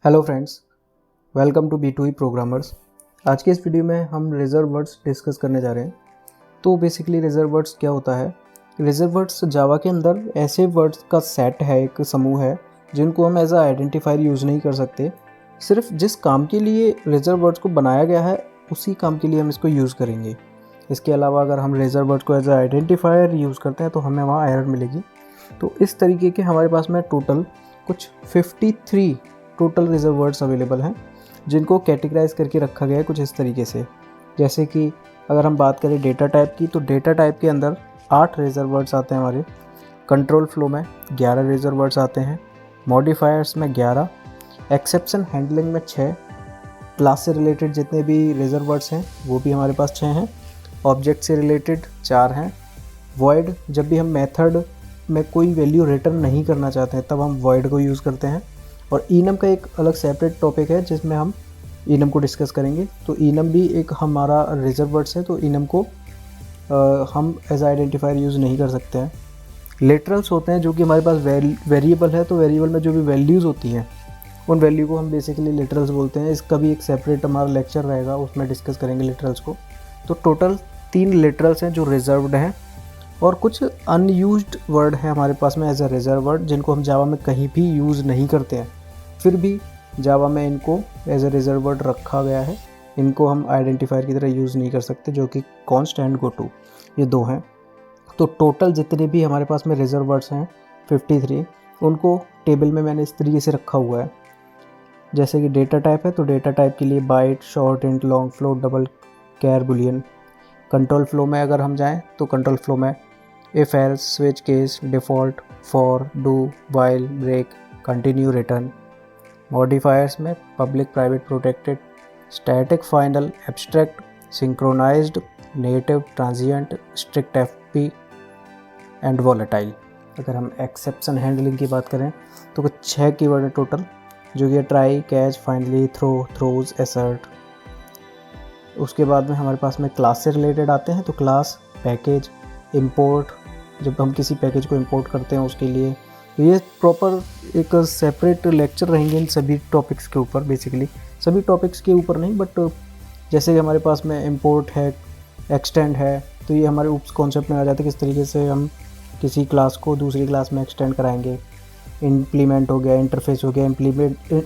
Hello friends, welcome to B2E programmers. आज के इस वीडियो में हम रिजर्व वर्ड्स डिस्कस करने जा रहे हैं। तो बेसिकली रिजर्व वर्ड्स क्या होता है? रिजर्व वर्ड्स जावा के अंदर ऐसे वर्ड्स का सेट है, एक समूह है जिनको हम एज अ आइडेंटिफायर यूज़ नहीं कर सकते। सिर्फ जिस काम के लिए रिजर्व वर्ड्स को बनाया गया है उसी काम के लिए हम इसको यूज़ करेंगे। इसके अलावा अगर हम रिजर्व वर्ड्स को एज अ आइडेंटिफायर यूज़ करते हैं तो हमें वहाँ एरर मिलेगी। तो इस तरीके के हमारे पास में टोटल कुछ 53 टोटल रिजर्व वर्ड्स अवेलेबल हैं जिनको कैटेगराइज करके रखा गया है कुछ इस तरीके से। जैसे कि अगर हम बात करें डेटा टाइप की, तो डेटा टाइप के अंदर 8 रिजर्व वर्ड्स आते हैं हमारे। कंट्रोल फ्लो में 11 रिजर्व वर्ड्स आते हैं। मॉडिफायर्स में 11, एक्सेप्शन हैंडलिंग में 6, क्लास से रिलेटेड जितने भी रिजर्व वर्ड्स हैं वो भी हमारे पास 6 हैं। ऑब्जेक्ट से रिलेटेड 4 हैं। वॉइड, जब भी हम मेथड में कोई वैल्यू रिटर्न नहीं करना चाहते हैं तब हम वॉइड को यूज़ करते हैं। और इनम का एक अलग सेपरेट टॉपिक है जिसमें हम इनम को डिस्कस करेंगे। तो इनम भी एक हमारा रिजर्व वर्ड्स है, तो इनम को हम एज आइडेंटिफायर यूज़ नहीं कर सकते हैं। लिटरल्स होते हैं जो कि हमारे पास वेरिएबल है, तो वेरिएबल में जो भी वैल्यूज़ होती हैं उन वैल्यू को हम बेसिकली लिटरल्स बोलते हैं। इसका भी एक सेपरेट हमारा लेक्चर रहेगा, उसमें डिस्कस करेंगे लिटरल्स को। तो टोटल 3 लिटरल्स हैं जो रिजर्व्ड हैं, और कुछ अनयूज्ड वर्ड हैं हमारे पास में एज अ रिजर्व वर्ड जिनको हम जावा में कहीं भी यूज़ नहीं करते हैं, फिर भी जावा में इनको एज अ रिजर्व वर्ड रखा गया है। इनको हम आइडेंटिफायर की तरह यूज़ नहीं कर सकते, जो कि कॉन्स्ट एंड गो टू, ये 2 हैं। तो टोटल जितने भी हमारे पास में रिजर्व वर्ड्स हैं 53, उनको टेबल में मैंने इस तरीके से रखा हुआ है। जैसे कि डेटा टाइप है, तो डेटा टाइप के लिए byte, short, int, long, float, double, char, boolean. Control flow में अगर हम जाएँ तो कंट्रोल फ्लो में if, else, switch case, default, for, do, while, break, continue, return. Modifiers में public, private, protected, static, final, abstract, synchronized, native, transient, strictfp and volatile. अगर हम exception handling की बात करें तो कुछ 6 कीवर्ड है टोटल, जो कि try, catch, finally, throw, throws, assert. उसके बाद में हमारे पास में क्लास से रिलेटेड आते हैं, तो क्लास, पैकेज, इंपोर्ट, जब हम किसी पैकेज को इंपोर्ट करते हैं उसके लिए। तो ये प्रॉपर एक सेपरेट लेक्चर रहेंगे इन सभी टॉपिक्स के ऊपर। बेसिकली सभी टॉपिक्स के ऊपर नहीं, बट जैसे कि हमारे पास में इंपोर्ट है, एक्सटेंड है, तो ये हमारे ऊप्स कॉन्सेप्ट में आ जाते हैं किस तरीके से हम किसी क्लास को दूसरी क्लास में एक्सटेंड कराएंगे। इम्प्लीमेंट हो गया, इंटरफेस हो गया।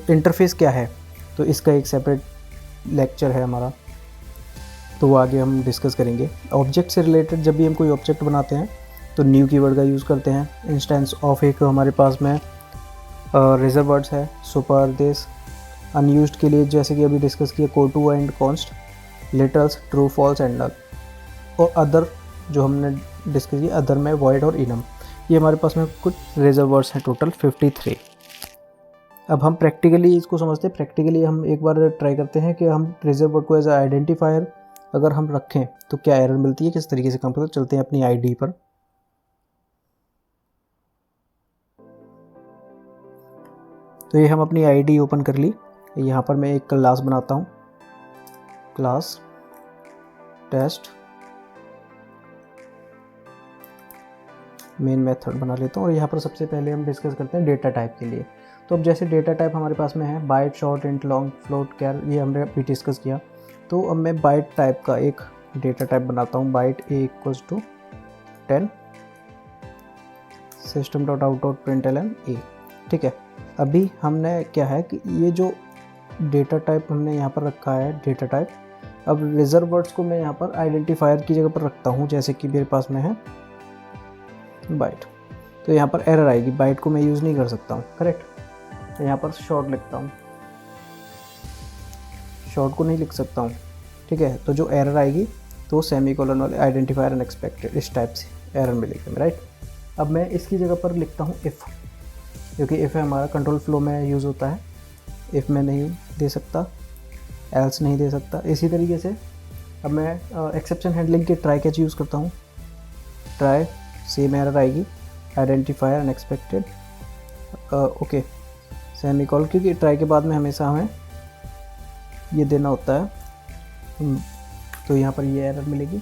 इंटरफेस क्या है, तो इसका एक सेपरेट लेक्चर है हमारा, तो वो आगे हम डिस्कस करेंगे। ऑब्जेक्ट से रिलेटेड जब भी हम कोई ऑब्जेक्ट बनाते हैं तो न्यू कीवर्ड का यूज़ करते हैं। इंस्टेंस ऑफ एक हमारे पास में रिजर्व वर्ड्स है। Super, this. अनयूज्ड के लिए जैसे कि अभी डिस्कस किया, goto and const. Literals, true, false and null. और अदर जो हमने डिस्कस किया, अदर में वॉइड और इनम। ये हमारे पास में कुछ रिजर्व वर्ड्स हैं टोटल 53। अब हम प्रैक्टिकली इसको समझते हैं। प्रैक्टिकली हम एक बार ट्राई करते हैं कि हम रिजर्व वर्ड को एज आइडेंटिफायर अगर हम रखें तो क्या एरर मिलती है, किस तरीके से काम करते हैं। चलते हैं अपनी आईडी पर। तो ये हम अपनी आईडी ओपन कर ली। यहाँ पर मैं एक क्लास बनाता हूँ, क्लास टेस्ट मेन मेथड बना लेता हूँ। और यहाँ पर सबसे पहले हम डिस्कस करते हैं डेटा टाइप के लिए। तो अब जैसे डेटा टाइप हमारे पास में है byte, short, int, long, float, char, ये हमने अभी डिस्कस किया। तो अब मैं बाइट टाइप का एक डेटा टाइप बनाता हूँ। Byte a = 10 system.out.println a। ठीक है, अभी हमने क्या है कि ये जो डेटा टाइप हमने यहाँ पर रखा है डेटा टाइप, अब रिजर्व वर्ड्स को मैं यहाँ पर आइडेंटिफायर की जगह पर रखता हूँ। जैसे कि मेरे पास में है बाइट, तो यहाँ पर एरर आएगी, बाइट को मैं यूज़ नहीं कर सकता हूँ, करेक्ट। तो यहाँ पर शॉर्ट लिखता हूँ, शॉर्ट को नहीं लिख सकता हूँ, ठीक है। तो जो एरर आएगी तो सेमीकोलन वाले आइडेंटिफायर अनएक्सपेक्टेड, इस टाइप से एरर मिलेगी, राइट। अब मैं इसकी जगह पर लिखता हूँ इफ़, क्योंकि इफ़ हमारा कंट्रोल फ्लो में यूज़ होता है। इफ़ में नहीं दे सकता, एल्स नहीं दे सकता। इसी तरीके से अब मैं एक्सेप्शन हैंडलिंग के ट्राई कैच यूज़ करता हूँ। ट्राई, सेम एरर आएगी, आइडेंटिफायर अनएक्सपेक्टेड, ओके, सेमीकोलन, क्योंकि ट्राई के बाद में हमेशा हमें ये देना होता है। तो यहाँ पर ये एरर मिलेगी।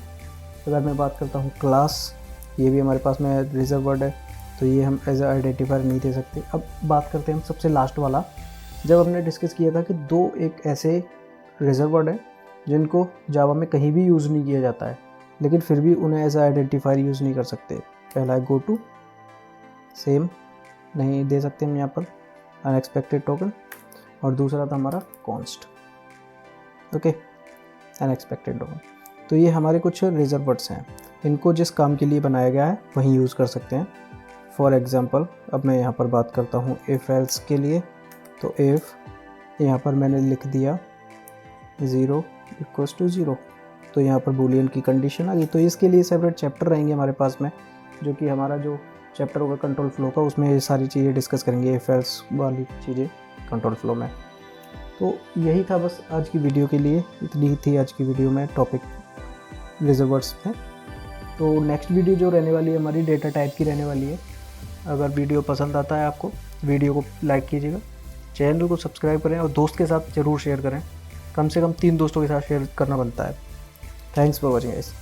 अगर मैं बात करता हूँ क्लास, ये भी हमारे पास में रिजर्व वर्ड है, तो ये हम एज आइडेंटिफायर नहीं दे सकते। अब बात करते हैं हम सबसे लास्ट वाला जब हमने डिस्कस किया था कि दो एक ऐसे रिजर्व वर्ड हैं जिनको जावा में कहीं भी यूज़ नहीं किया जाता है, लेकिन फिर भी उन्हें एज आइडेंटिफायर यूज़ नहीं कर सकते। पहला है गो टू, सेम नहीं दे सकते हम यहाँ पर, अनएक्सपेक्टेड टोकन, और दूसरा था हमारा कॉन्स्ट। Okay, unexpected token. तो ये हमारे कुछ रिजर्व वर्ड्स हैं, इनको जिस काम के लिए बनाया गया है वहीं यूज़ कर सकते हैं। फॉर एग्ज़ाम्पल अब मैं यहाँ पर बात करता हूँ इफ़ एल्स के लिए। तो इफ़ यहाँ पर मैंने लिख दिया 0 इक्वल्स टू 0, तो यहाँ पर बूलियन की कंडीशन आ गई। तो इसके लिए सेपरेट चैप्टर रहेंगे हमारे पास में, जो कि हमारा जो चैप्टर होगा कंट्रोल फ्लो का, उसमें ये सारी चीज़ें डिस्कस करेंगे, इफ़ एल्स वाली चीज़ें कंट्रोल फ्लो में। तो यही था बस आज की वीडियो के लिए, इतनी ही थी आज की वीडियो में टॉपिक रिजर्व वर्ड्स में। तो नेक्स्ट वीडियो जो रहने वाली है हमारी डेटा टाइप की रहने वाली है। अगर वीडियो पसंद आता है आपको, वीडियो को लाइक कीजिएगा, चैनल को सब्सक्राइब करें और दोस्त के साथ ज़रूर शेयर करें। कम से कम 3 दोस्तों के साथ शेयर करना बनता है। Thanks for watching guys.